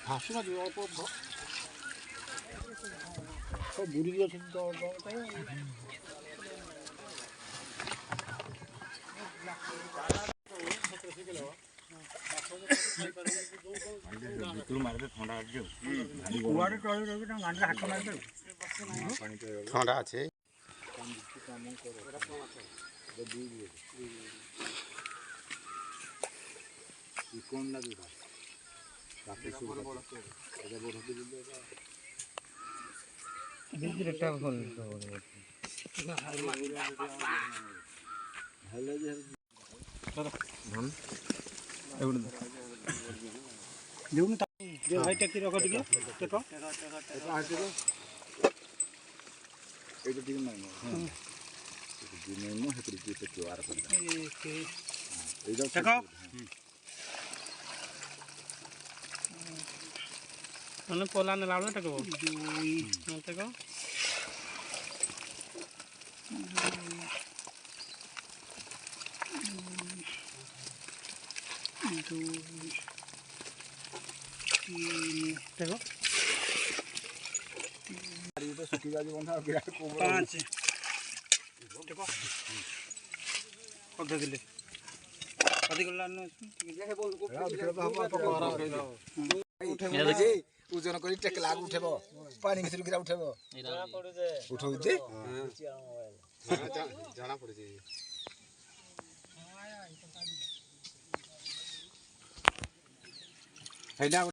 ଭାସୁନଥିବ ଅଳ୍ପ ବୁଡ଼ିକି ଅଛନ୍ତି ତ ଥଣ୍ଡା ଅଛି ଟେକି ରଖ ଟିକେ ଟେକ এইটা দিকে নাইনো হ্যাঁ দিকে নাইনো হেতরি দিকে টেকিও আর করদা এইটা ଟେକ ମାନେ ପୋଲା ନେଲା ବେଳେ ଟେକିବ ଟେକ ଟେକ এটা শুকি যাবে বন্ধা বিরাট কোবরা 5 ଟେକ ଅଧା ଦିଲେ ଅଧିକ ଲାନ ওজন করে টেক লাগ উঠেব পানি ভিতর গিরা উঠেব উঠো দে জানা পড়ছে এইটা